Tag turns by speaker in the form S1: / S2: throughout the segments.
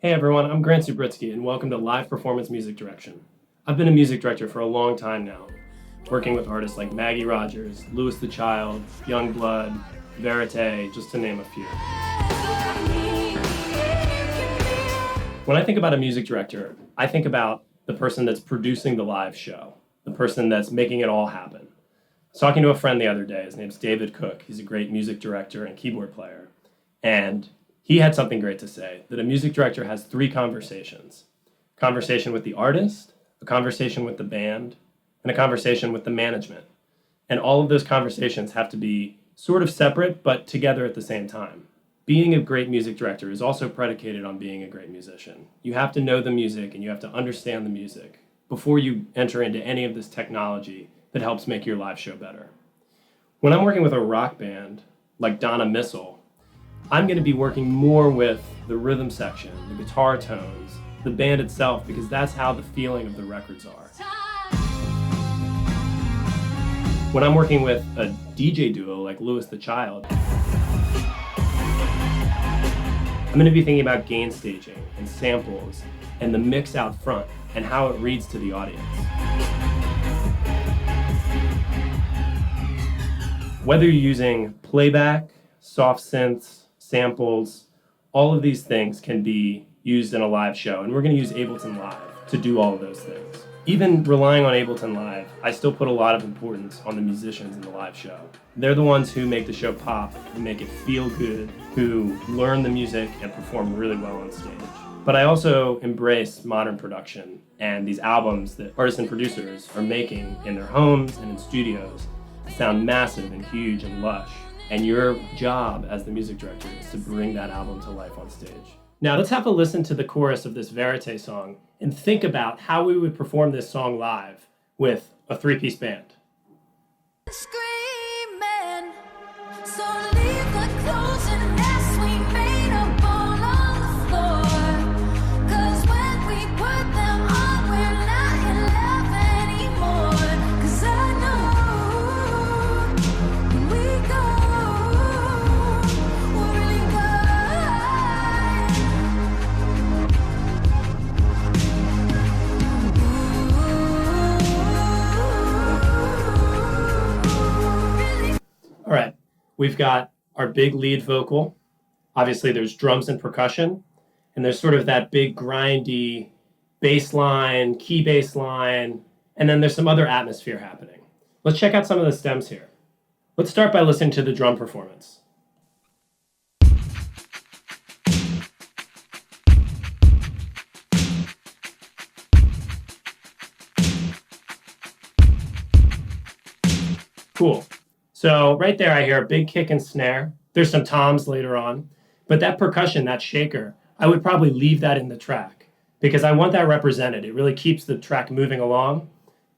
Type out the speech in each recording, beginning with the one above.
S1: Hey everyone, I'm Grant Zubritsky and welcome to Live Performance Music Direction. I've been a music director for a long time now, working with artists like Maggie Rogers, Louis the Child, Youngblood, Verite, just to name a few. When I think about a music director, I think about the person that's producing the live show, the person that's making it all happen. I was talking to a friend the other day. His name's David Cook. He's a great music director and keyboard player. And he had something great to say, that a music director has three conversations. A conversation with the artist, a conversation with the band, and a conversation with the management. And all of those conversations have to be sort of separate, but together at the same time. Being a great music director is also predicated on being a great musician. You have to know the music and you have to understand the music before you enter into any of this technology that helps make your live show better. When I'm working with a rock band, like Donna Missile, I'm going to be working more with the rhythm section, the guitar tones, the band itself, because that's how the feeling of the records are. When I'm working with a DJ duo like Louis the Child, I'm going to be thinking about gain staging and samples and the mix out front and how it reads to the audience. Whether you're using playback, soft synths, samples, all of these things can be used in a live show, and we're going to use Ableton Live to do all of those things. Even relying on Ableton Live, I still put a lot of importance on the musicians in the live show. They're the ones who make the show pop, who make it feel good, who learn the music and perform really well on stage. But I also embrace modern production and these albums that artists and producers are making in their homes and in studios that sound massive and huge and lush. And your job as the music director is to bring that album to life on stage. Now let's have a listen to the chorus of this Verite song and think about how we would perform this song live with a three-piece band.
S2: Screaming, so leave the clothes and mess we made up all on the floor. 'Cause when we put them on, we're not in love anymore. 'Cause I know when we go, we'll really go.
S1: All right, we've got our big lead vocal. Obviously there's drums and percussion, and there's sort of that big grindy bass line, key bass line, and then there's some other atmosphere happening. Let's check out some of the stems here. Let's start by listening to the drum performance. Cool. So right there I hear a big kick and snare. There's some toms later on, but that percussion, that shaker, I would probably leave that in the track because I want that represented. It really keeps the track moving along,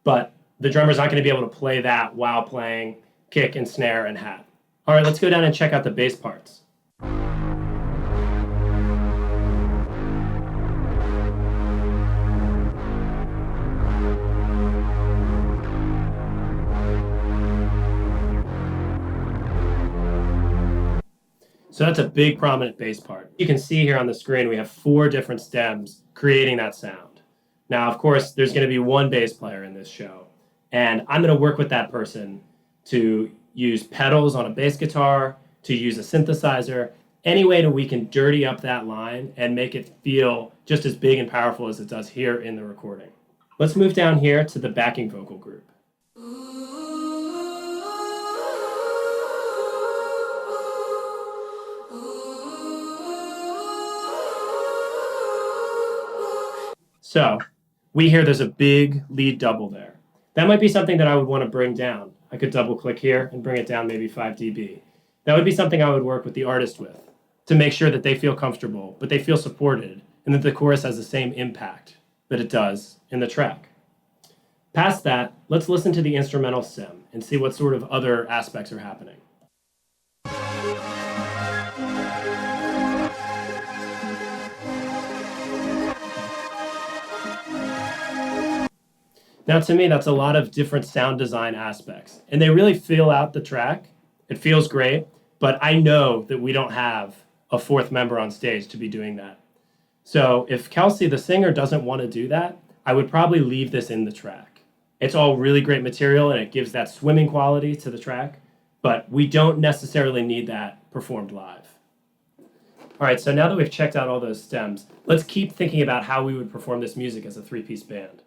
S1: but the drummer's not going to be able to play that while playing kick and snare and hat. All right, let's go down and check out the bass parts. So that's a big prominent bass part. You can see here on the screen we have 4 different stems creating that sound. Now, of course, there's going to be one bass player in this show, and I'm going to work with that person to use pedals on a bass guitar, to use a synthesizer, any way that we can dirty up that line and make it feel just as big and powerful as it does here in the recording. Let's move down here to the backing vocal group. So we hear there's a big lead double there. That might be something that I would want to bring down. I could double click here and bring it down maybe 5 dB. That would be something I would work with the artist with to make sure that they feel comfortable, but they feel supported, and that the chorus has the same impact that it does in the track. Past that, let's listen to the instrumental stem and see what sort of other aspects are happening. Now, to me, that's a lot of different sound design aspects, and they really feel out the track. It feels great, but I know that we don't have a fourth member on stage to be doing that. So if Kelsey, the singer, doesn't want to do that, I would probably leave this in the track. It's all really great material and it gives that swimming quality to the track, but we don't necessarily need that performed live. All right, so now that we've checked out all those stems, let's keep thinking about how we would perform this music as a three-piece band.